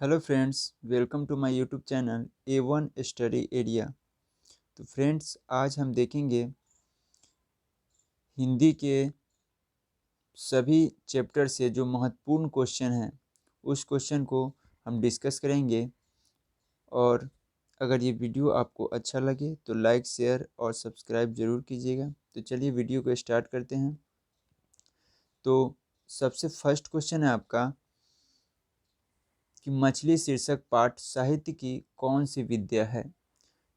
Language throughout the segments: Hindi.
Hello friends, welcome to my YouTube channel A1 study area. तो फ्रेंड्स, आज हम देखेंगे हिंदी के सभी चैप्टर से जो महत्वपूर्ण क्वेश्चन हैं उस क्वेश्चन को हम डिस्कस करेंगे। और अगर ये वीडियो आपको अच्छा लगे तो लाइक, शेयर और सब्सक्राइब ज़रूर कीजिएगा। तो चलिए वीडियो को स्टार्ट करते हैं। तो सबसे फर्स्ट क्वेश्चन है आपका कि मछली शीर्षक पाठ साहित्य की कौन सी विद्या है।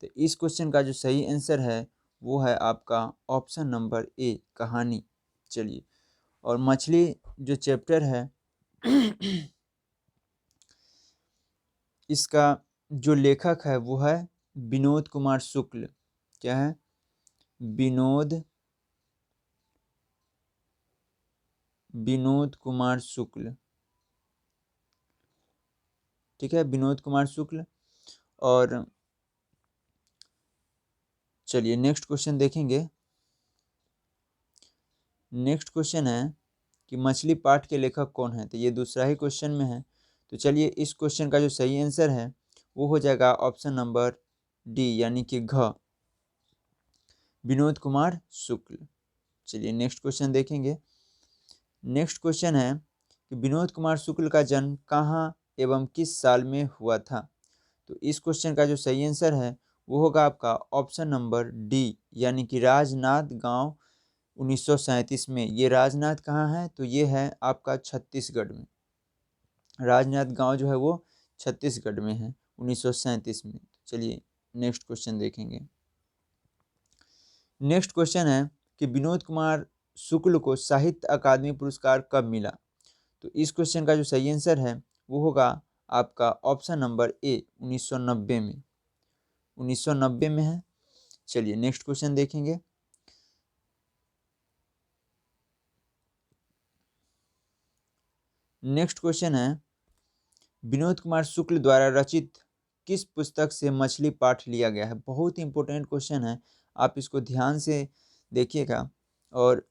तो इस क्वेश्चन का जो सही आंसर है वो है आपका ऑप्शन नंबर ए, कहानी। चलिए, और मछली जो चैप्टर है इसका जो लेखक है वो है विनोद कुमार शुक्ल। क्या है? विनोद विनोद कुमार शुक्ल। ठीक है, विनोद कुमार शुक्ल। और चलिए नेक्स्ट क्वेश्चन देखेंगे। नेक्स्ट क्वेश्चन है कि मछली पाठ के लेखक कौन है। तो ये दूसरा ही क्वेश्चन में है। तो चलिए, इस क्वेश्चन का जो सही आंसर है वो हो जाएगा ऑप्शन नंबर डी, यानी कि घ, विनोद कुमार शुक्ल। चलिए नेक्स्ट क्वेश्चन देखेंगे। नेक्स्ट क्वेश्चन है कि विनोद कुमार शुक्ल का जन्म कहाँ एवं किस साल में हुआ था। तो इस क्वेश्चन का जो सही आंसर है वो होगा आपका ऑप्शन नंबर डी, यानी कि राजनांद गांव 1937 में। ये राजनांद कहाँ है? तो ये है आपका छत्तीसगढ़ में। राजनांद गांव जो है वो छत्तीसगढ़ में है 1937 में। चलिए नेक्स्ट क्वेश्चन देखेंगे। नेक्स्ट क्वेश्चन है कि विनोद कुमार शुक्ल को साहित्य अकादमी पुरस्कार कब मिला। तो इस क्वेश्चन का जो सही आंसर है वो होगा आपका ऑप्शन नंबर ए, 1990 में। 1990 में है। चलिए नेक्स्ट क्वेश्चन देखेंगे। नेक्स्ट क्वेश्चन है विनोद कुमार शुक्ल द्वारा रचित किस पुस्तक से मछली पाठ लिया गया है। बहुत ही इंपॉर्टेंट क्वेश्चन है, आप इसको ध्यान से देखिएगा और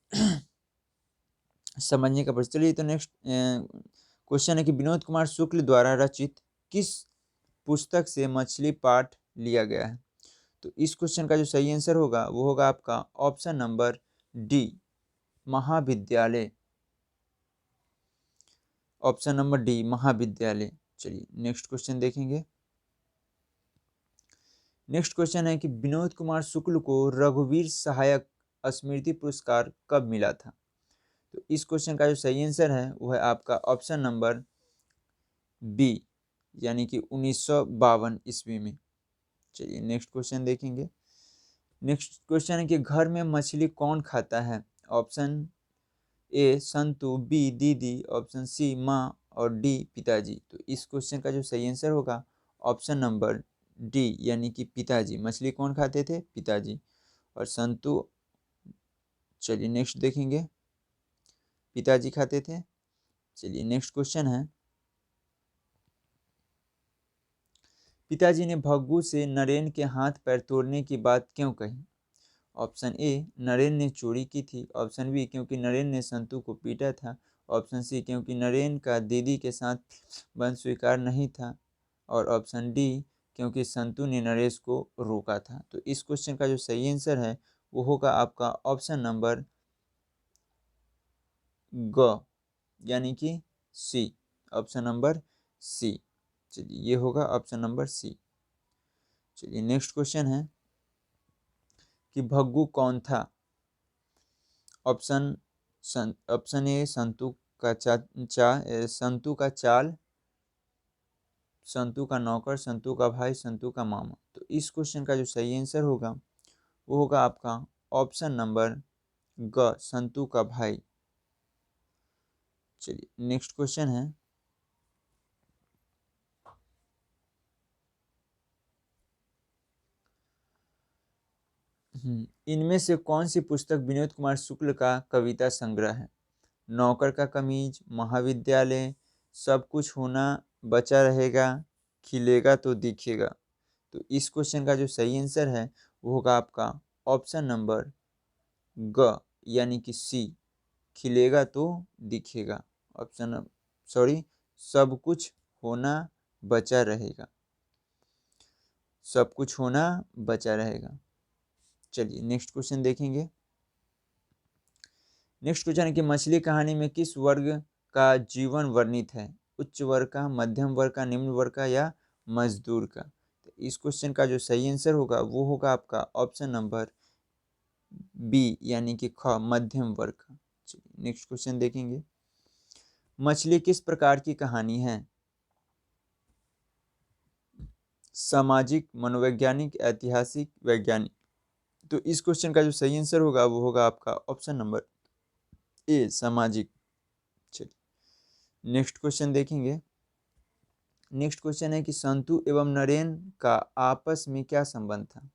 समझने का प्रयास। चलिए, तो नेक्स्ट क्वेश्चन है कि विनोद कुमार शुक्ल द्वारा रचित किस पुस्तक से मछली पाठ लिया गया है। तो इस क्वेश्चन का जो सही आंसर होगा वो होगा आपका ऑप्शन नंबर डी, महाविद्यालय। ऑप्शन नंबर डी, महाविद्यालय। चलिए नेक्स्ट क्वेश्चन देखेंगे। नेक्स्ट क्वेश्चन है कि विनोद कुमार शुक्ल को रघुवीर सहायक स्मृति पुरस्कार कब मिला था। तो इस क्वेश्चन का जो सही आंसर है वो है आपका ऑप्शन नंबर बी, यानी कि 1952 ईस्वी में। चलिए नेक्स्ट क्वेश्चन देखेंगे। नेक्स्ट क्वेश्चन है कि घर में मछली कौन खाता है। ऑप्शन ए संतु, बी दीदी, ऑप्शन सी माँ और डी पिताजी। तो इस क्वेश्चन का जो सही आंसर होगा ऑप्शन नंबर डी, यानी कि पिताजी। मछली कौन खाते थे? पिताजी। और संतु, चलिए नेक्स्ट देखेंगे, पिताजी खाते थे। चलिए नेक्स्ट क्वेश्चन है पिताजी ने भग्गू से नरेन के हाथ पैर तोड़ने की बात क्यों कही। ऑप्शन ए, नरेन ने चोरी की थी। ऑप्शन बी, क्योंकि नरेन ने संतू को पीटा था। ऑप्शन सी, क्योंकि नरेन का दीदी के साथ बंद स्वीकार नहीं था। और ऑप्शन डी, क्योंकि संतू ने नरेश को रोका था। तो इस क्वेश्चन का जो सही आंसर है वो होगा आपका ऑप्शन नंबर ग, यानी कि सी। ऑप्शन नंबर सी। चलिए ये होगा ऑप्शन नंबर सी। चलिए नेक्स्ट क्वेश्चन है कि भग्गू कौन था। ऑप्शन ऑप्शन ए संतू का संतू का चाल, संतू का नौकर, संतू का भाई, संतू का मामा। तो इस क्वेश्चन का जो सही आंसर होगा वो होगा आपका ऑप्शन नंबर ग, संतू का भाई। चलिए नेक्स्ट क्वेश्चन है इनमें से कौन सी पुस्तक विनोद कुमार शुक्ल का कविता संग्रह है। नौकर का कमीज, महाविद्यालय, सब कुछ होना बचा रहेगा, खिलेगा तो दिखेगा। तो इस क्वेश्चन का जो सही आंसर है वो होगा आपका ऑप्शन नंबर ग, यानी कि सी, खिलेगा तो दिखेगा। ऑप्शन, सॉरी, सब कुछ होना बचा रहेगा, सब कुछ होना बचा रहेगा। चलिए नेक्स्ट क्वेश्चन देखेंगे। नेक्स्ट क्वेश्चन है कि मछली कहानी में किस वर्ग का जीवन वर्णित है? उच्च वर्ग का, मध्यम वर्ग का, निम्न वर्ग का या मजदूर का? तो इस क्वेश्चन का जो सही आंसर होगा वो होगा आपका ऑप्शन नंबर बी यानी कि ख, मध्यम वर्ग का। चलिए नेक्स्ट क्वेश्चन देखेंगे। मछली किस प्रकार की कहानी है? सामाजिक, मनोवैज्ञानिक, ऐतिहासिक, वैज्ञानिक? तो इस क्वेश्चन का जो सही आंसर होगा वो होगा आपका ऑप्शन नंबर ए, सामाजिक। चलिए नेक्स्ट क्वेश्चन देखेंगे। नेक्स्ट क्वेश्चन है कि संतु एवं नरेन का आपस में क्या संबंध था?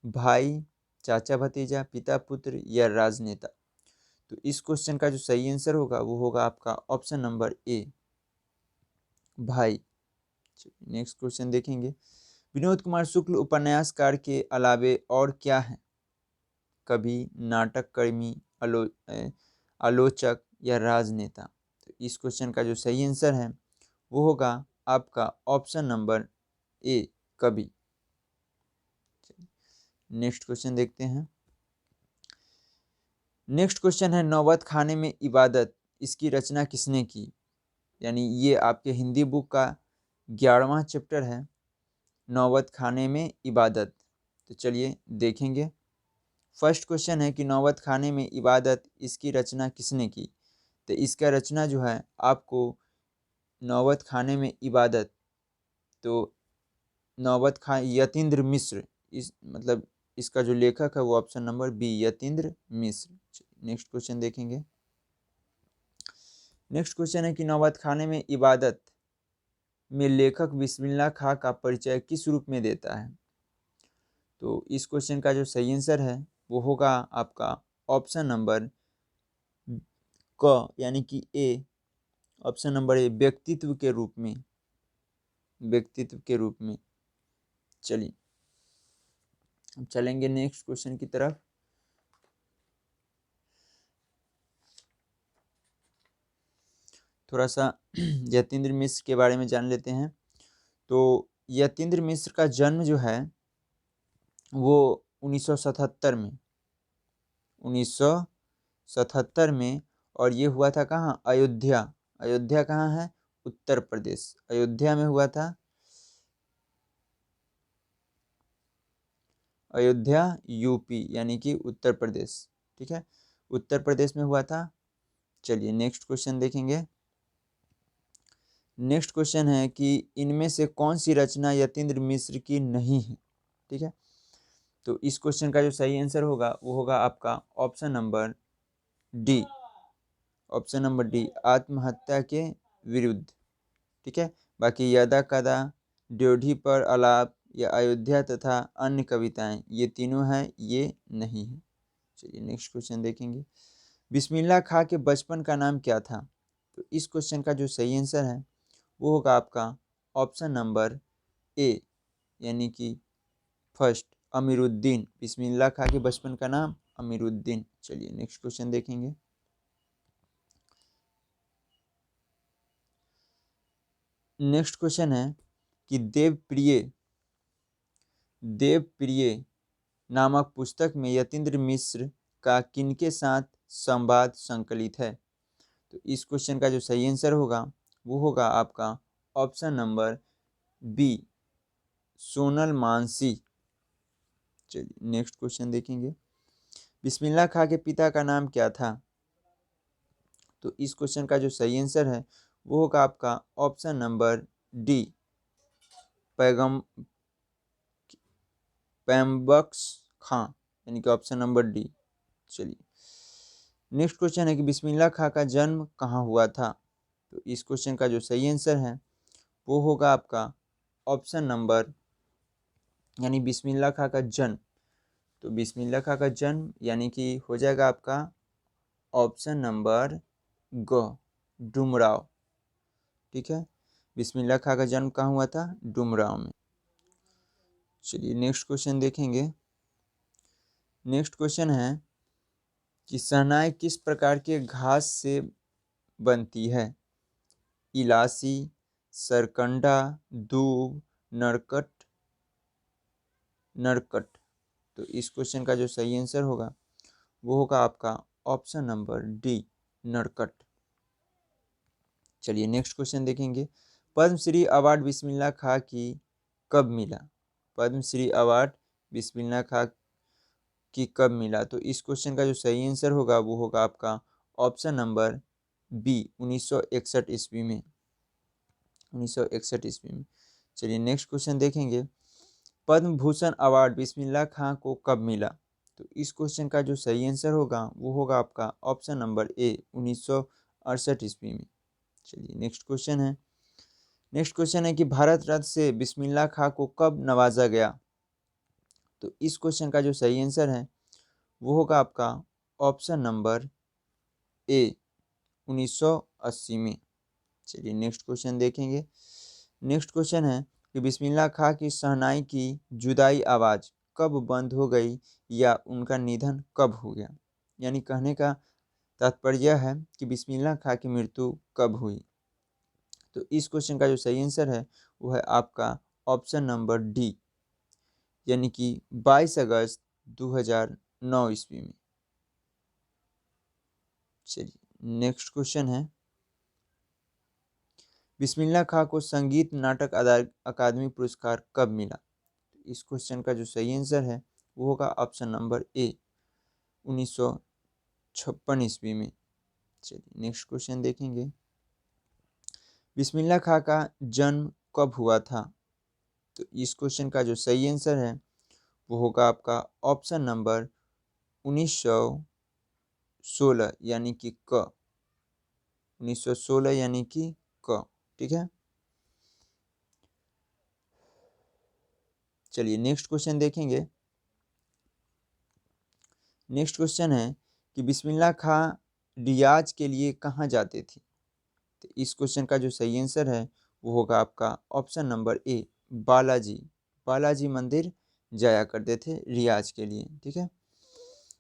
भाई, चाचा भतीजा, पिता पुत्र या राजनेता? तो इस क्वेश्चन का जो सही आंसर होगा वो होगा आपका ऑप्शन नंबर ए, भाई। नेक्स्ट क्वेश्चन देखेंगे। विनोद कुमार शुक्ल उपन्यासकार के अलावे और क्या है? कवि, नाटक कर्मी, आलोचक या राजनेता? तो इस क्वेश्चन का जो सही आंसर है वो होगा आपका ऑप्शन नंबर ए, कवि। नेक्स्ट क्वेश्चन देखते हैं। नेक्स्ट क्वेश्चन है नौबत खाने में इबादत, इसकी रचना किसने की? यानी ये आपके हिंदी बुक का 11वां चैप्टर है, नौबत खाने में इबादत। तो चलिए देखेंगे। फर्स्ट क्वेश्चन है कि नौबत खाने में इबादत, इसकी रचना किसने की? तो इसका रचना जो है आपको नौबत खाने में इबादत, तो नौबत खां यतीन्द्र मिश्र, इस मतलब इसका जो लेखक है वो ऑप्शन नंबर बी, यतीन्द्र मिश्र। नेक्स्ट क्वेश्चन देखेंगे। नेक्स्ट क्वेश्चन है कि नौबत खाने में इबादत में लेखक बिस्मिल्लाह खां का परिचय किस रूप में देता है? तो इस क्वेश्चन का जो सही आंसर है वो होगा आपका ऑप्शन नंबर क यानी कि ए, ऑप्शन नंबर ए, व्यक्तित्व के रूप में, व्यक्तित्व के रूप में। चलिए अब चलेंगे नेक्स्ट क्वेश्चन की तरफ। थोड़ा सा यतीन्द्र मिश्र के बारे में जान लेते हैं। तो यतीन्द्र मिश्र का जन्म जो है वो 1977 में, 1977 में, और ये हुआ था कहाँ? अयोध्या। अयोध्या कहाँ है? उत्तर प्रदेश, अयोध्या में हुआ था। अयोध्या यूपी यानी कि उत्तर प्रदेश, ठीक है, उत्तर प्रदेश में हुआ था। चलिए नेक्स्ट क्वेश्चन देखेंगे। नेक्स्ट क्वेश्चन है कि इनमें से कौन सी रचना यतीन्द्र मिश्र की नहीं है? ठीक है, तो इस क्वेश्चन का जो सही आंसर होगा वो होगा आपका option number D, option number D, आत्महत्या के विरुद्ध। ठीक है, बाकी यदा कदा, ड्योढ़ी पर आलाप या अयोध्या तथा अन्य कविताएं, ये तीनों हैं, ये नहीं है। चलिए नेक्स्ट क्वेश्चन देखेंगे। बिस्मिल्लाह खां के बचपन का नाम क्या था? तो इस क्वेश्चन का जो सही आंसर है वो होगा आपका ऑप्शन नंबर ए यानी कि फर्स्ट, अमीरुद्दीन। बिस्मिल्लाह खां के बचपन का नाम अमीरुद्दीन। चलिए नेक्स्ट क्वेश्चन देखेंगे। नेक्स्ट क्वेश्चन है कि देवप्रिय नामक पुस्तक में यतीन्द्र मिश्र का किनके साथ संवाद संकलित है? तो इस क्वेश्चन का जो सही आंसर होगा वो होगा आपका option number B, Sonal Mansi. चलिए नेक्स्ट क्वेश्चन देखेंगे। बिस्मिल्लाह खां के पिता का नाम क्या था? तो इस क्वेश्चन का जो सही आंसर है वो होगा आपका ऑप्शन नंबर डी, पैम्बक्स खां यानी कि ऑप्शन नंबर डी। चलिए नेक्स्ट क्वेश्चन है कि बिस्मिल्लाह खां का जन्म कहाँ हुआ था? तो इस क्वेश्चन का जो सही आंसर है वो होगा आपका ऑप्शन नंबर, यानी बिस्मिल्लाह खां का जन्म, तो बिस्मिल्लाह खां का जन्म यानी कि हो जाएगा आपका ऑप्शन नंबर ग, डुमराव। ठीक है, बिस्मिल्लाह खां का जन्म कहाँ हुआ था? डुमराव में। चलिए नेक्स्ट क्वेश्चन देखेंगे। नेक्स्ट क्वेश्चन है कि शहनाई किस प्रकार के घास से बनती है? इलायची, सरकंडा, दूब, नरकट, नरकट। तो इस क्वेश्चन का जो सही आंसर होगा वो होगा आपका ऑप्शन नंबर डी, नरकट। चलिए नेक्स्ट क्वेश्चन देखेंगे। पद्मश्री अवार्ड बिस्मिल्लाह खां की कब मिला? पद्मश्री अवार्ड बिस्मिल्लाह खां की कब मिला? तो इस क्वेश्चन का जो सही आंसर होगा वो होगा आपका ऑप्शन नंबर बी, 1961 ईस्वी में, 1961 ईस्वी में। चलिए नेक्स्ट क्वेश्चन देखेंगे। पद्म भूषण अवार्ड बिस्मिल्लाह खां को कब मिला? तो इस क्वेश्चन का जो सही आंसर होगा वो होगा आपका ऑप्शन नंबर ए, 1968 ईस्वी में। चलिए नेक्स्ट क्वेश्चन है। नेक्स्ट क्वेश्चन है कि भारत रत्न से बिस्मिल्लाह खां को कब नवाजा गया? तो इस क्वेश्चन का जो सही आंसर है वो होगा आपका ऑप्शन नंबर ए, 1980 में। चलिए नेक्स्ट क्वेश्चन देखेंगे। नेक्स्ट क्वेश्चन है कि बिस्मिल्लाह खां की शहनाई की जुदाई आवाज़ कब बंद हो गई या उनका निधन कब हो गया? यानी कहने का तात्पर्य है कि बिस्मिल्लाह खां की मृत्यु कब हुई? तो इस क्वेश्चन का जो सही आंसर है वो है आपका ऑप्शन नंबर डी, यानी कि 22 अगस्त 2009 ईस्वी में। चलिए नेक्स्ट क्वेश्चन है। बिस्मिल्लाह खां को संगीत नाटक अकादमी पुरस्कार कब मिला? इस क्वेश्चन का जो सही आंसर है वो होगा ऑप्शन नंबर ए, 1956 ईस्वी में। चलिए नेक्स्ट क्वेश्चन देखेंगे। बिस्मिल्लाह खां का जन्म कब हुआ था? तो इस क्वेश्चन का जो सही आंसर है वो होगा आपका ऑप्शन नंबर 1916 यानी कि क, 1916 यानी कि क। ठीक है। चलिए नेक्स्ट क्वेश्चन देखेंगे। नेक्स्ट क्वेश्चन है कि बिस्मिल्लाह खां रियाज के लिए कहाँ जाते थे? तो इस क्वेश्चन का जो सही आंसर है वो होगा आपका option number A, Balaji, Balaji मंदिर जाया करते थे रियाज के लिए। ठीक है।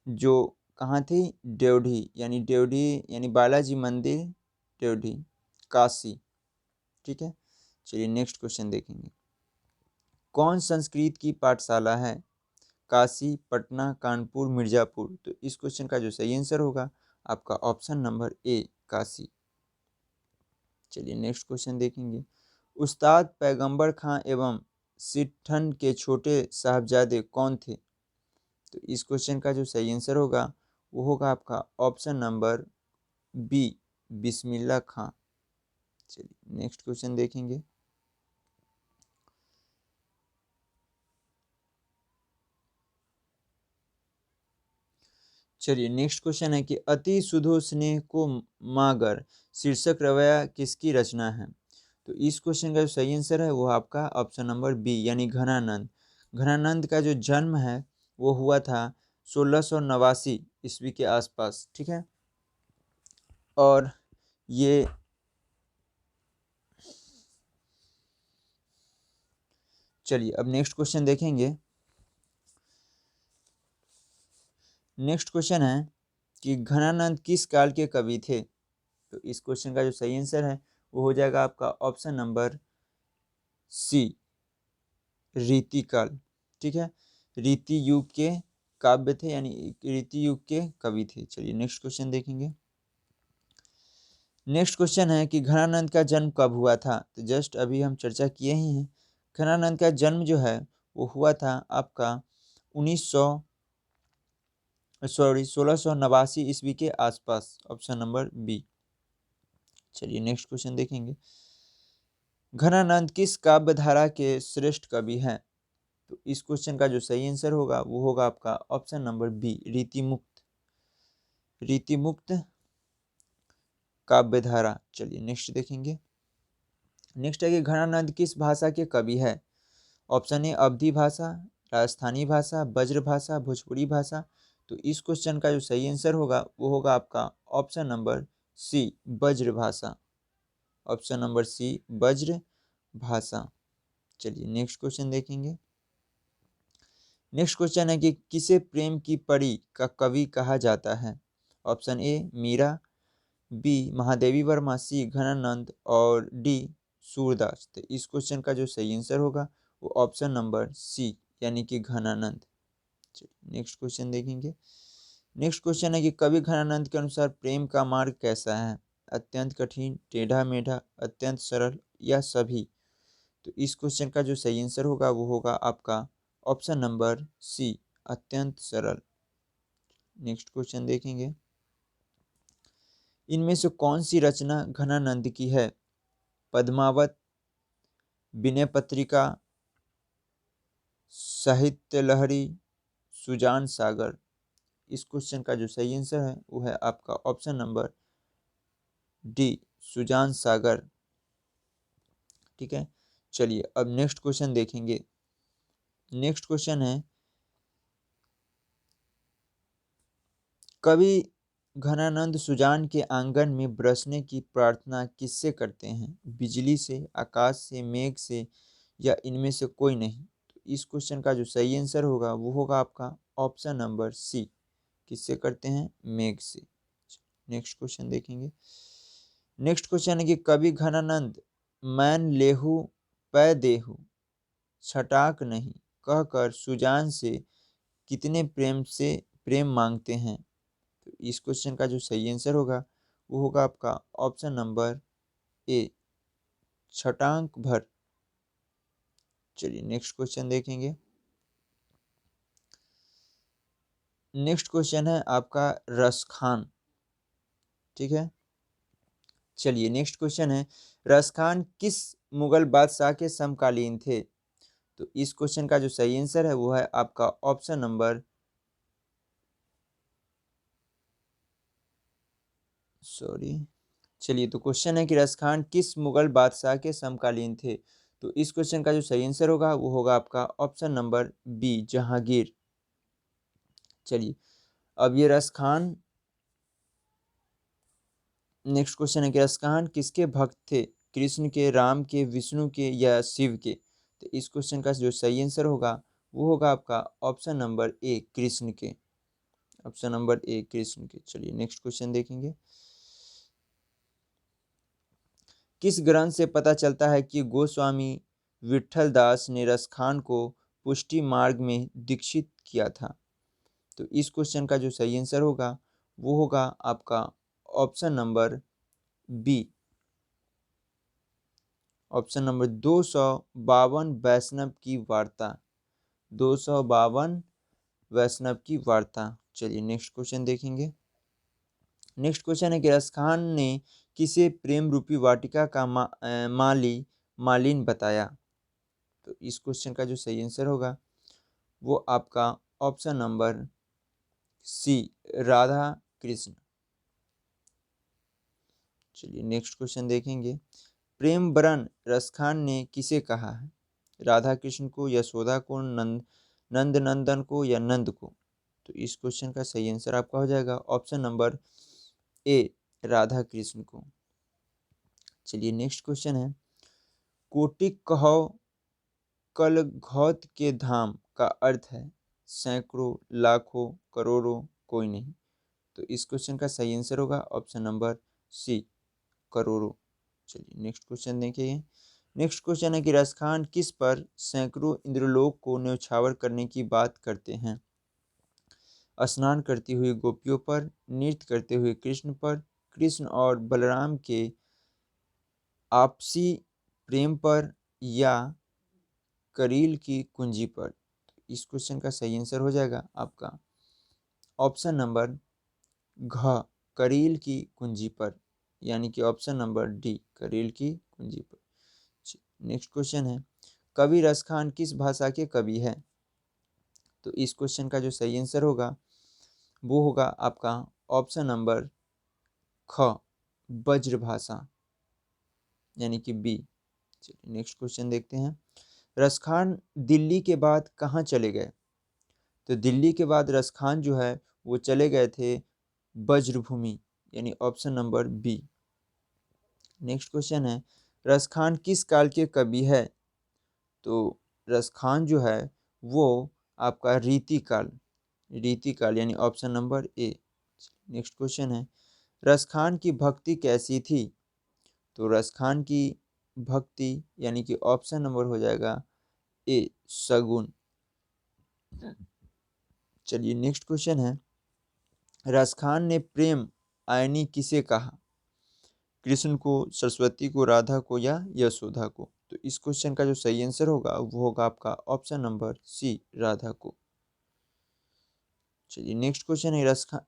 जो कहाँ थी? ड्योढ़ी, यानी ड्योढ़ी यानी बालाजी मंदिर ड्योढ़ी, काशी। ठीक है। चलिए नेक्स्ट क्वेश्चन देखेंगे। कौन संस्कृत की पाठशाला है? काशी, पटना, कानपुर, मिर्जापुर। तो इस क्वेश्चन का जो सही आंसर होगा आपका ऑप्शन नंबर ए, काशी। चलिए नेक्स्ट क्वेश्चन देखेंगे। उस्ताद पैगंबर खां एवं सिट्ठन के छोटे साहबजादे कौन थे? तो इस क्वेश्चन का जो सही आंसर होगा वो होगा आपका ऑप्शन नंबर बी, बिस्मिल्लाह खां। चलिए नेक्स्ट क्वेश्चन देखेंगे। चलिए नेक्स्ट क्वेश्चन है कि अति सुधो स्नेह को मागर शीर्षक रवैया किसकी रचना है? तो इस क्वेश्चन का जो सही आंसर है वो आपका ऑप्शन नंबर बी, यानी घनानंद। घनानंद का जो जन्म है वो हुआ था 1689 ईस्वी के आसपास। ठीक है। और ये चलिए अब नेक्स्ट क्वेश्चन देखेंगे। नेक्स्ट क्वेश्चन है कि घनानंद किस काल के कवि थे? तो इस क्वेश्चन का जो सही आंसर है वो हो जाएगा आपका ऑप्शन नंबर सी, रीति काल। ठीक है। रीति युग के काव्य थे, यानी रीति युग के कवि थे। चलिए नेक्स्ट क्वेश्चन देखेंगे। नेक्स्ट क्वेश्चन है कि घनानंद का जन्म कब हुआ था? तो जस्ट अभी हम चर्चा किए ही हैं। घनानंद का जन्म जो है वो हुआ था आपका 1689 ईस्वी के आसपास, ऑप्शन नंबर बी। चलिए नेक्स्ट क्वेश्चन देखेंगे। घनानंद किस काव्य धारा के श्रेष्ठ कवि हैं? तो इस क्वेश्चन का जो सही आंसर होगा वो होगा आपका ऑप्शन नंबर बी, रीतिमुक्त, रीतिमुक्त काव्य धारा। चलिए नेक्स्ट देखेंगे। नेक्स्ट है कि घनानंद किस भाषा के कवि है? ऑप्शन ए अवधी भाषा, राजस्थानी भाषा, ब्रज भाषा, भोजपुरी भाषा। तो इस क्वेश्चन का जो सही आंसर होगा वो होगा आपका ऑप्शन नंबर सी, ब्रज भाषा, ऑप्शन नंबर सी, ब्रज भाषा। चलिए नेक्स्ट क्वेश्चन देखेंगे। नेक्स्ट क्वेश्चन है कि किसे प्रेम की परी का कवि कहा जाता है? Option A Meera, B Mahadevi Varma, C Ghananand और डी सूरदास। तो इस क्वेश्चन का जो सही आंसर होगा वो ऑप्शन नंबर सी यानी कि घनानंद। चलिए नेक्स्ट क्वेश्चन देखेंगे। नेक्स्ट क्वेश्चन है कि कवि घनानंद के अनुसार प्रेम का मार्ग कैसा है? अत्यंत कठिन, टेढ़ा मेढ़ा, अत्यंत सरल या सभी? तो इस क्वेश्चन का जो सही आंसर होगा वो होगा आपका ऑप्शन नंबर सी अत्यंत सरल। नेक्स्ट क्वेश्चन देखेंगे। इनमें से कौन सी रचना घनानंद की है? पद्मावत, विनय पत्रिका, साहित्य लहरी, सुजान सागर? इस क्वेश्चन का जो सही आंसर है वो है आपका ऑप्शन नंबर डी सुजान सागर। ठीक है, चलिए अब नेक्स्ट क्वेश्चन देखेंगे। नेक्स्ट क्वेश्चन है कवि घनानंद सुजान के आंगन में बरसने की प्रार्थना किससे करते हैं? बिजली से, आकाश से, मेघ से या इनमें से कोई नहीं? तो इस क्वेश्चन का जो सही आंसर होगा वो होगा आपका ऑप्शन नंबर सी। किससे करते हैं? मेघ से। नेक्स्ट क्वेश्चन देखेंगे। नेक्स्ट क्वेश्चन है कि कवि घनानंद मैन लेहू पै देहू छटाक नहीं कहकर सुजान से कितने प्रेम मांगते हैं? तो इस क्वेश्चन का जो सही आंसर होगा वो होगा आपका ऑप्शन नंबर ए छटांक भर। चलिए नेक्स्ट क्वेश्चन देखेंगे। नेक्स्ट क्वेश्चन है आपका रसखान। ठीक है, चलिए नेक्स्ट क्वेश्चन है रसखान किस मुगल बादशाह के समकालीन थे? तो इस क्वेश्चन का जो सही आंसर है वो है आपका ऑप्शन नंबर चलिए तो क्वेश्चन है कि रसखान किस मुगल बादशाह के समकालीन थे? तो इस क्वेश्चन का जो सही आंसर होगा वो होगा आपका ऑप्शन नंबर बी जहांगीर। चलिए अब ये रसखान नेक्स्ट क्वेश्चन है कि रसखान किसके भक्त थे? कृष्ण के, राम के, विष्णु के या शिव के? तो इस क्वेश्चन का जो सही आंसर होगा वो होगा आपका ऑप्शन नंबर ए कृष्ण के। ऑप्शन नंबर ए कृष्ण के। चलिए नेक्स्ट क्वेश्चन देखेंगे। किस ग्रंथ से पता चलता है कि गोस्वामी विठल दास ने रसखान को पुष्टि मार्ग में दीक्षित किया था? तो इस क्वेश्चन का जो सही आंसर होगा वो होगा आपका option number B option number 252 वैष्णव की वार्ता। 252 वैष्णव की वार्ता। चलिए नेक्स्ट क्वेश्चन देखेंगे। नेक्स्ट क्वेश्चन है कि रसखान ने किसे प्रेम रूपी वाटिका का मालिन बताया? तो इस क्वेश्चन का जो सही आंसर होगा वो आपका option number C Radha Krishna. चलिए नेक्स्ट क्वेश्चन देखेंगे। प्रेम वरन रसखान ने किसे कहा है? राधा कृष्ण को, यशोदा को, नंद नंदन को या नंद को? तो इस क्वेश्चन का सही आंसर आपका हो जाएगा option number A Radha Krishna को। चलिए नेक्स्ट क्वेश्चन है कोटि कहो कल घौत के धाम का अर्थ है सैकड़ों, लाखों, करोड़ों, कोई नहीं? तो इस क्वेश्चन का सही आंसर होगा ऑप्शन नंबर सी करोड़ों। चलिए नेक्स्ट क्वेश्चन देखिए। नेक्स्ट क्वेश्चन है कि रसखान किस पर सैकड़ों इंद्रलोक को न्यौछावर करने की बात करते हैं? स्नान करती हुई गोपियों पर, नृत्य करते हुए कृष्ण पर, कृष्ण और बलराम के आपसी प्रेम पर या करील की कुंजी पर? इस क्वेश्चन का सही आंसर हो जाएगा आपका ऑप्शन नंबर घ करील की कुंजी पर, यानी कि ऑप्शन नंबर डी करील की कुंजी पर। नेक्स्ट क्वेश्चन है कवि रसखान किस भाषा के कवि है? तो इस क्वेश्चन का जो सही आंसर होगा वो होगा आपका ऑप्शन नंबर ख ब्रज भाषा, यानी कि बी। चलिए नेक्स्ट क्वेश्चन देखते हैं। रसखान दिल्ली के बाद कहाँ चले गए? तो दिल्ली के बाद रसखान जो है वो चले गए थे वज्रभूमि, यानी option number B. Next question है रसखान किस काल के कवि है? तो रसखान जो है वो आपका रीति काल यानी option number A. Next question है रसखान की भक्ति कैसी थी? तो रसखान की भक्ति, यानी कि ऑप्शन नंबर हो जाएगा ए सगुन। चलिए नेक्स्ट क्वेश्चन है, रसखान ने प्रेम आयनी किसे कहा? कृष्ण को, सरस्वती को, राधा को या यशोदा को? तो इस क्वेश्चन का जो सही आंसर होगा वो होगा आपका ऑप्शन नंबर सी राधा को। चलिए नेक्स्ट क्वेश्चन है,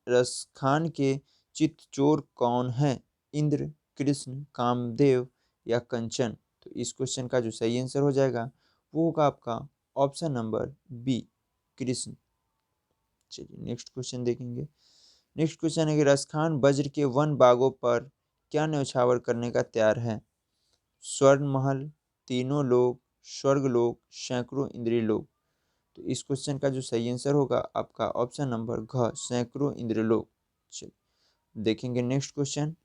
रसखान के चित्तचोर कौन है? इंद्र, कृष्ण, कामदेव या कंचन? तो इस क्वेश्चन का जो सही आंसर हो जाएगा वो होगा आपका ऑप्शन नंबर बी कृष्ण। चलिए नेक्स्ट क्वेश्चन देखेंगे। नेक्स्ट क्वेश्चन है कि रसखान वज्र के वन बागों पर क्या न्यौछावर करने का तैयार है? स्वर्ण महल, तीनों लोक, स्वर्ग लोक, सैकड़ों इंद्रिय लोक? तो इस क्वेश्चन का जो सही आंसर होगा आपका ऑप्शन नंबर घ सैकड़ों इंद्रिय लोक। चलिए देखेंगे नेक्स्ट क्वेश्चन।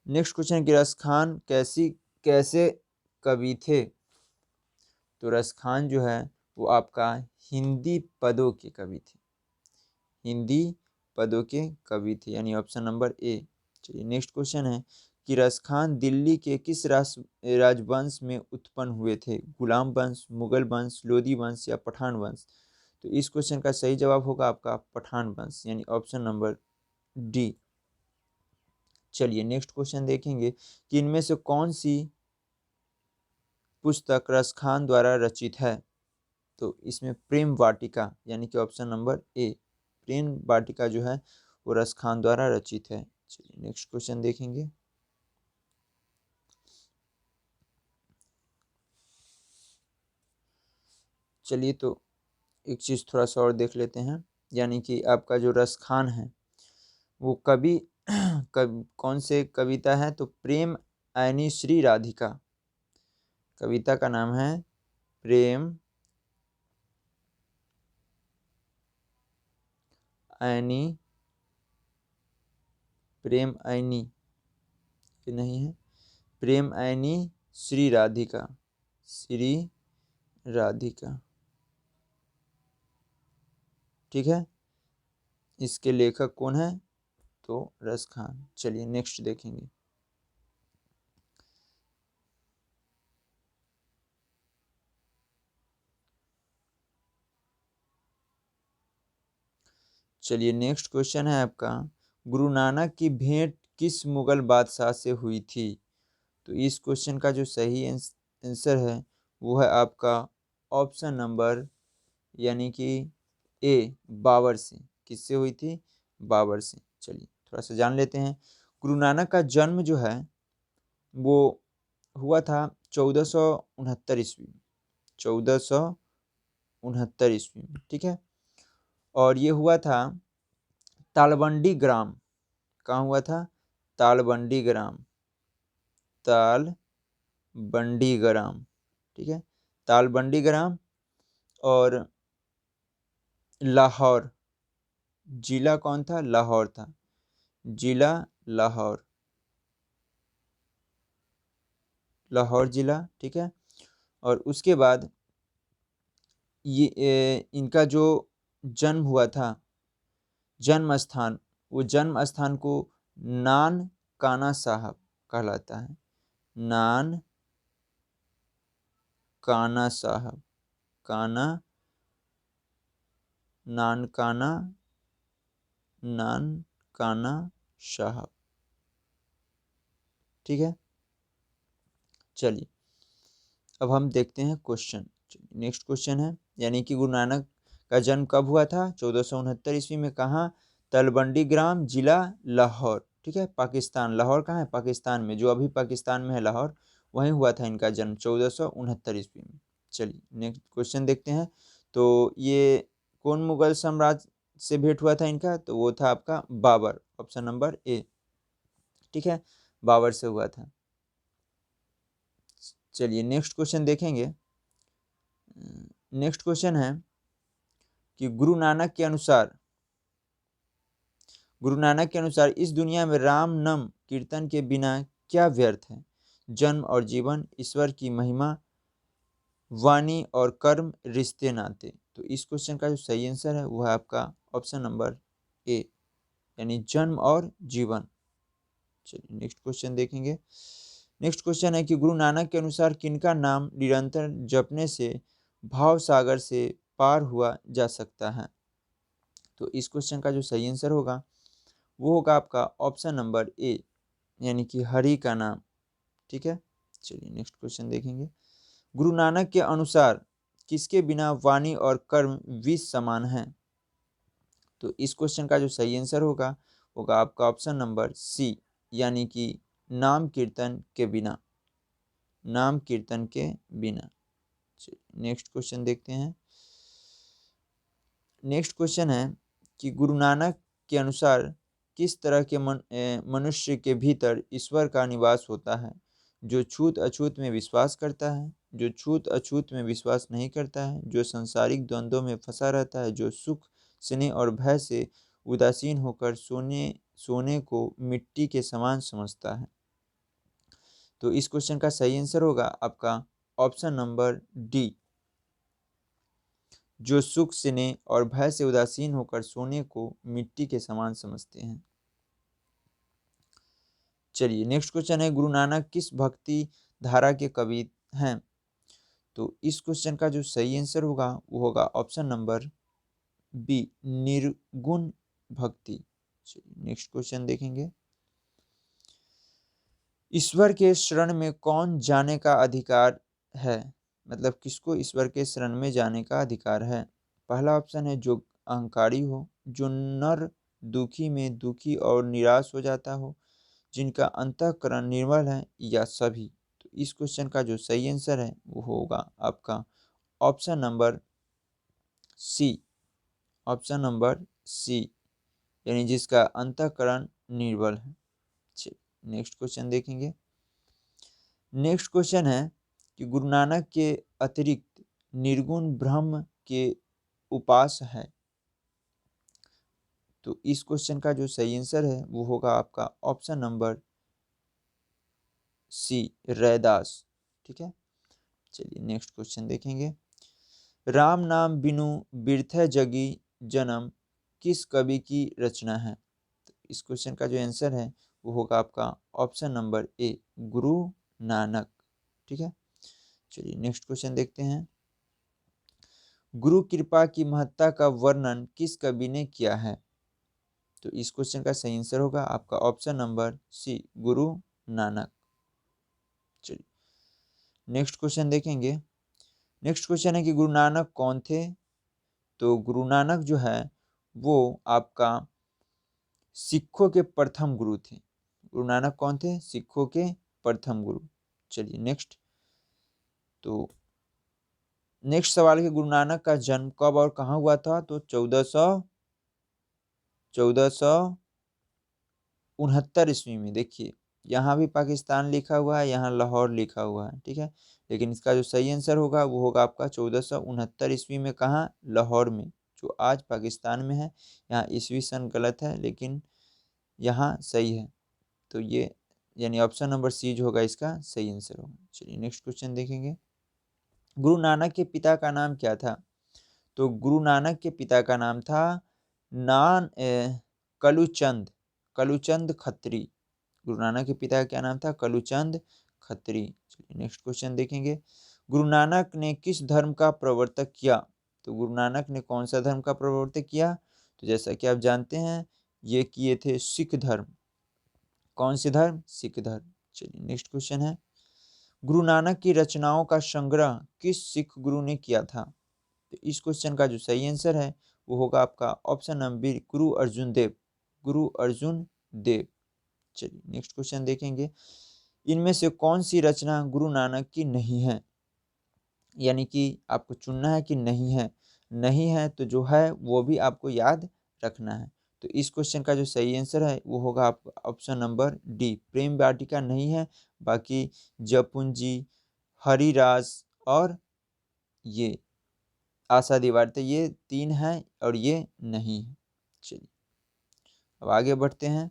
नेक्स्ट क्वेश्चन कि रसखान कैसे कवि थे? तो रसखान जो है वो आपका हिंदी पदों के कवि थे, हिंदी पदों के कवि थे, यानी ऑप्शन नंबर ए। चलिए नेक्स्ट क्वेश्चन है कि रसखान दिल्ली के किस राजवंश में उत्पन्न हुए थे? गुलाम वंश, मुगल वंश, लोधी वंश या पठान वंश? तो इस क्वेश्चन का सही जवाब होगा आपका पठान वंश, यानी ऑप्शन नंबर डी। चलिए नेक्स्ट क्वेश्चन देखेंगे कि इनमें से कौन सी पुस्तक रसखान द्वारा रचित है? तो इसमें प्रेम वाटिका, यानी कि ऑप्शन नंबर ए प्रेम वाटिका जो है वो रसखान द्वारा रचित है। चलिए नेक्स्ट क्वेश्चन देखेंगे। चलिए तो एक चीज़ थोड़ा सा और देख लेते हैं, यानी कि आपका जो रसखान है वो कवि कौन से कविता है? तो प्रेम आयनी श्री राधिका, कविता का नाम है प्रेम आयनी, प्रेम आयनी ये नहीं है, प्रेम आयनी श्री राधिका, श्री राधिका, ठीक है। इसके लेखक कौन है? तो रसखान। चलिए नेक्स्ट देखेंगे। चलिए नेक्स्ट क्वेश्चन है आपका, गुरु नानक की भेंट किस मुगल बादशाह से हुई थी? तो इस क्वेश्चन का जो सही आंसर है वो है आपका ऑप्शन नंबर, यानी कि ए बाबर से। किससे हुई थी? बाबर से। चलिए थोड़ा सा जान लेते हैं। गुरु नानक का जन्म जो है वो हुआ था 1469 ईस्वी में, 1469 ईस्वी में, ठीक है। और ये हुआ था तालबंडी ग्राम। कहाँ हुआ था? तालबंडी ग्राम, तालबंडी ग्राम, ठीक है, तालबंडी ग्राम। और लाहौर जिला कौन था? लाहौर था, जिला लाहौर, लाहौर जिला, ठीक है। और उसके बाद ये इनका जो जन्म हुआ था, जन्म स्थान, वो जन्म स्थान को नान काना साहब कहलाता है, नान काना साहब, काना, नानकाना, नानकाना साहब, ठीक है। चलिए अब हम देखते हैं क्वेश्चन। नेक्स्ट क्वेश्चन है, यानी कि गुरु नानक का जन्म कब हुआ था? 1469 ईस्वी में। कहाँ? तलबंडी ग्राम, जिला लाहौर, ठीक है, पाकिस्तान। लाहौर कहाँ है? पाकिस्तान में, जो अभी पाकिस्तान में है लाहौर, वहीं हुआ था इनका जन्म 1469 ईस्वी में। चलिए नेक्स्ट क्वेश्चन देखते हैं। तो ये कौन मुगल साम्राज्य से भेंट हुआ था इनका? तो वो था आपका बाबर, ऑप्शन नंबर ए, ठीक है, बाबर से हुआ था। चलिए नेक्स्ट क्वेश्चन देखेंगे। नेक्स्ट क्वेश्चन है कि गुरु नानक के अनुसार इस दुनिया में राम नाम कीर्तन के बिना क्या व्यर्थ है? जन्म और जीवन, ईश्वर की महिमा, वाणी और कर्म, रिश्ते नाते? तो इस क्वेश्चन का जो सही आंसर है वो है आपका ऑप्शन नंबर ए, यानी जन्म और जीवन। चलिए नेक्स्ट क्वेश्चन देखेंगे। नेक्स्ट क्वेश्चन है कि गुरु नानक के अनुसार किनका नाम निरंतर जपने से भाव सागर से पार हुआ जा सकता है। तो इस क्वेश्चन का जो सही आंसर होगा वो होगा आपका ऑप्शन नंबर ए, यानी कि हरि का नाम। ठीक है, चलिए नेक्स्ट क्वेश्चन देखेंगे। गुरु नानक के अनुसार किसके बिना वाणी और कर्म विष समान है। तो इस क्वेश्चन का जो सही आंसर होगा होगा आपका ऑप्शन नंबर सी, यानी कि नाम कीर्तन के बिना। नाम कीर्तन के बिना। नेक्स्ट क्वेश्चन देखते हैं। नेक्स्ट क्वेश्चन है कि गुरु नानक के अनुसार किस तरह के मनुष्य के भीतर ईश्वर का निवास होता है। जो छूत अछूत में विश्वास करता है, जो छूत अछूत में विश्वास नहीं करता है, जो संसारिक द्वंद्वों में फंसा रहता है, जो सुख स्नेह और भय से उदासीन होकर सोने को मिट्टी के समान समझता है। तो इस क्वेश्चन का सही आंसर होगा आपका ऑप्शन नंबर डी, जो सुख स्नेह और भय से उदासीन होकर सोने को मिट्टी के समान समझते हैं। चलिए नेक्स्ट क्वेश्चन है गुरु नानक किस भक्ति धारा के कवि हैं। तो इस क्वेश्चन का जो सही आंसर होगा वो होगा ऑप्शन नंबर बी, निर्गुण भक्ति। चलिए नेक्स्ट क्वेश्चन देखेंगे। ईश्वर के शरण में कौन जाने का अधिकार है, मतलब किसको ईश्वर के शरण में जाने का अधिकार है। पहला ऑप्शन है जो अहंकारी हो, जो नर दुखी में दुखी और निराश हो जाता हो, जिनका अंतःकरण निर्मल है, या सभी। तो इस क्वेश्चन का जो सही आंसर है वो होगा आपका option number C, option number C, यानी जिसका अंतःकरण निर्बल है। चलिए नेक्स्ट क्वेश्चन देखेंगे। नेक्स्ट क्वेश्चन है कि गुरु नानक के अतिरिक्त निर्गुण ब्रह्म के उपास है। तो इस क्वेश्चन का जो सही आंसर है वो होगा आपका ऑप्शन नंबर सी, रैदास। ठीक है, चलिए नेक्स्ट क्वेश्चन देखेंगे। राम नाम बिनु बिरथै जगी जन्म किस कवि की रचना है। तो इस क्वेश्चन का जो आंसर है वो होगा आपका option number A, Guru Nanak. ठीक है, चलिए नेक्स्ट क्वेश्चन देखते हैं। गुरु कृपा की महत्ता का वर्णन किस कवि ने किया है। तो इस क्वेश्चन का सही आंसर होगा आपका ऑप्शन नंबर सी, गुरु नानक। चलिए नेक्स्ट क्वेश्चन देखेंगे। नेक्स्ट क्वेश्चन है कि गुरु नानक कौन थे। तो गुरु नानक जो है वो आपका सिखों के प्रथम गुरु थे। गुरु नानक कौन थे, सिखों के प्रथम गुरु। चलिए नेक्स्ट। तो नेक्स्ट सवाल है गुरु नानक का जन्म कब और कहाँ हुआ था। तो 1469 ईस्वी में। देखिए यहाँ भी पाकिस्तान लिखा हुआ है, यहाँ लाहौर लिखा हुआ है। ठीक है, लेकिन इसका जो सही आंसर होगा वो होगा आपका 1469 ईस्वी में। कहाँ, लाहौर में, जो आज पाकिस्तान में है। यहाँ ईस्वी सन गलत है लेकिन यहाँ सही है। तो ये यानी ऑप्शन नंबर सी जो होगा इसका सही आंसर होगा। चलिए नेक्स्ट क्वेश्चन देखेंगे। गुरु नानक के पिता का नाम क्या था। तो गुरु नानक के पिता का नाम था कलुचंद, कलुचंद खत्री। गुरु नानक के पिता का क्या नाम था, कलुचंद खत्री। चलिए नेक्स्ट क्वेश्चन देखेंगे। गुरु नानक ने किस धर्म का प्रवर्तक किया। तो गुरु नानक ने कौन सा धर्म का प्रवर्तक किया। तो जैसा कि आप जानते हैं ये किए थे सिख धर्म। कौन से धर्म, सिख धर्म। चलिए नेक्स्ट क्वेश्चन है। गुरु नानक की रचनाओं का संग्रह किस सिख गुरु ने किया था। तो इस क्वेश्चन का जो सही आंसर है वो होगा आपका ऑप्शन नंबर बी, गुरु अर्जुन देव, गुरु अर्जुन देव। चलिए नेक्स्ट क्वेश्चन देखेंगे। इनमें से कौन सी रचना गुरु नानक की नहीं है, यानी कि आपको चुनना है कि नहीं है। नहीं है तो जो है वो भी आपको याद रखना है। तो इस क्वेश्चन का जो सही आंसर है वो होगा आपका ऑप्शन नंबर डी, प्रेम वाटिका नहीं है। बाकी जपूंजी, हरिरास और ये आशा दीवार, ये 3 हैं और ये नहीं है। चलिए अब आगे बढ़ते हैं।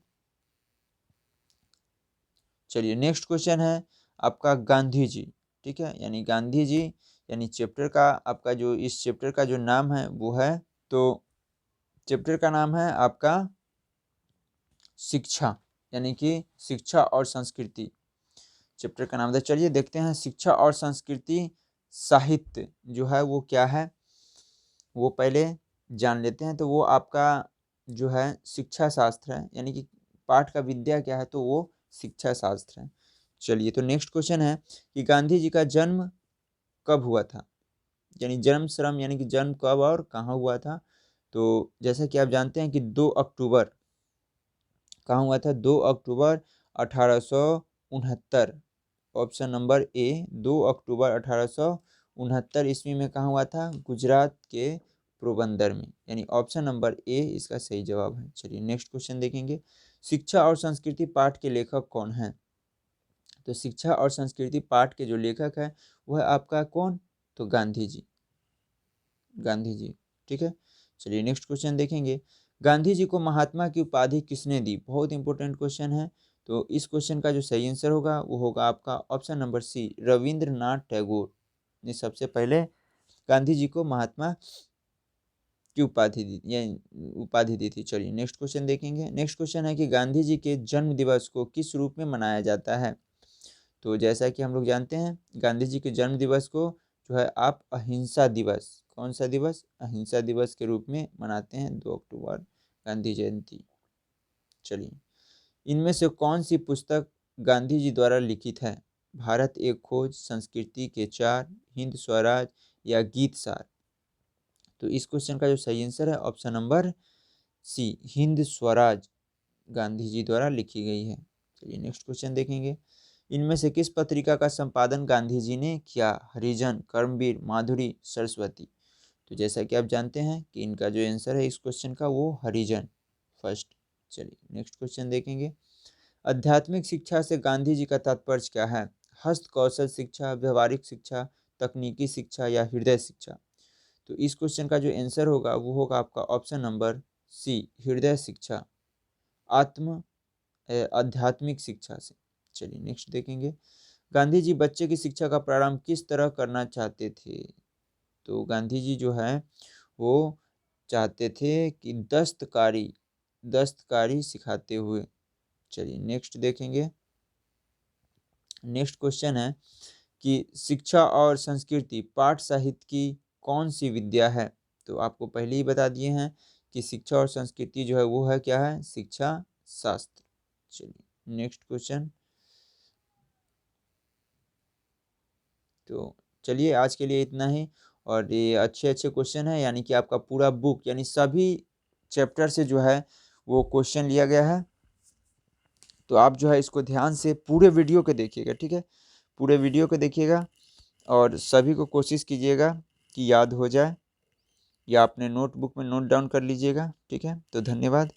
चलिए नेक्स्ट क्वेश्चन है आपका गांधी जी। ठीक है, यानी गांधी जी, यानी चैप्टर का आपका जो इस चैप्टर का जो नाम है वो है, तो चैप्टर का नाम है आपका शिक्षा। यानी कि शिक्षा और संस्कृति चैप्टर का नाम था। चलिए देखते हैं शिक्षा और संस्कृति साहित्य जो है वो क्या है, वो पहले जान लेते हैं। तो वो आपका जो है शिक्षा शास्त्र है, यानी कि पाठ का विद्या क्या है, तो वो शिक्षा शास्त्र है। चलिए तो नेक्स्ट क्वेश्चन है कि गांधी जी का जन्म कब हुआ था, यानी जन्म श्रम यानी कि जन्म कब और कहाँ हुआ था। तो जैसा कि आप जानते हैं कि 2 अक्टूबर कहाँ हुआ था, 2 अक्टूबर 1869, ऑप्शन नंबर ए 2 अक्टूबर 1869 ईस्वी में कहाँ हुआ था, गुजरात के पोरबंदर में, यानी ऑप्शन नंबर ए इसका सही जवाब है। चलिए नेक्स्ट क्वेश्चन देखेंगे, शिक्षा और संस्कृति पाठ के लेखक कौन है। तो शिक्षा और संस्कृति पाठ के जो लेखक है वह आपका कौन, तो गांधी जी, गांधी जी, ठीक है। चलिए नेक्स्ट क्वेश्चन देखेंगे, गांधी जी को महात्मा की उपाधि किसने दी, बहुत इंपॉर्टेंट क्वेश्चन है। तो इस क्वेश्चन का जो सही आंसर होगा वो होगा आपका option number C, Rabindranath Tagore ने सबसे पहले गांधी जी को महात्मा की उपाधि दी, या उपाधि दी थी। चलिए नेक्स्ट क्वेश्चन देखेंगे, नेक्स्ट क्वेश्चन है कि गांधी जी के जन्म दिवस को किस रूप में मनाया जाता है। तो जैसा कि हम लोग जानते हैं गांधी जी के जन्म दिवस को जो है आप अहिंसा दिवस, कौन सा दिवस, अहिंसा दिवस के रूप में मनाते हैं, 2 अक्टूबर गांधी जयंती। चलिए इनमें से कौन सी पुस्तक गांधी जी द्वारा लिखित है, भारत एक खोज, संस्कृति के चार, हिंद स्वराज या गीत सार। तो इस क्वेश्चन का जो सही आंसर है option number C, Hind Swaraj Gandhi ji द्वारा लिखी गई है। चलिए नेक्स्ट क्वेश्चन देखेंगे, इनमें से किस पत्रिका का संपादन गांधी जी ने किया, हरिजन, कर्मवीर, माधुरी, सरस्वती। तो जैसा कि आप जानते हैं कि इनका जो आंसर है इस क्वेश्चन का वो हरिजन फर्स्ट। चलिए नेक्स्ट क्वेश्चन देखेंगे, आध्यात्मिक शिक्षा से गांधी जी का तात्पर्य क्या है, हस्त कौशल शिक्षा, व्यवहारिक शिक्षा, तकनीकी शिक्षा या हृदय शिक्षा। तो इस क्वेश्चन का जो आंसर होगा वो होगा आपका ऑप्शन नंबर सी, हृदय शिक्षा, आत्म आध्यात्मिक शिक्षा से। चलिए नेक्स्ट देखेंगे, गांधी जी बच्चे की शिक्षा का प्रारंभ किस तरह करना चाहते थे। तो गांधी जी जो है वो चाहते थे कि दस्तकारी सिखाते हुए। चलिए नेक्स्ट देखेंगे, नेक्स्ट क्वेश्चन है कि शिक्षा और संस्कृति पाठ साहित्य की कौन सी विद्या है। तो आपको पहले ही बता दिए हैं कि शिक्षा और संस्कृति जो है वो है क्या है, शिक्षा शास्त्र। चलिए नेक्स्ट क्वेश्चन, तो चलिए आज के लिए इतना ही। और ये अच्छे अच्छे क्वेश्चन है, यानी कि आपका पूरा बुक यानी सभी चैप्टर से जो है वो क्वेश्चन लिया गया है। तो आप जो है इसको ध्यान से पूरे वीडियो को देखिएगा, ठीक है, पूरे वीडियो को देखिएगा और सभी को कोशिश कीजिएगा कि याद हो जाए, या अपने नोटबुक में नोट डाउन कर लीजिएगा, ठीक है। तो धन्यवाद।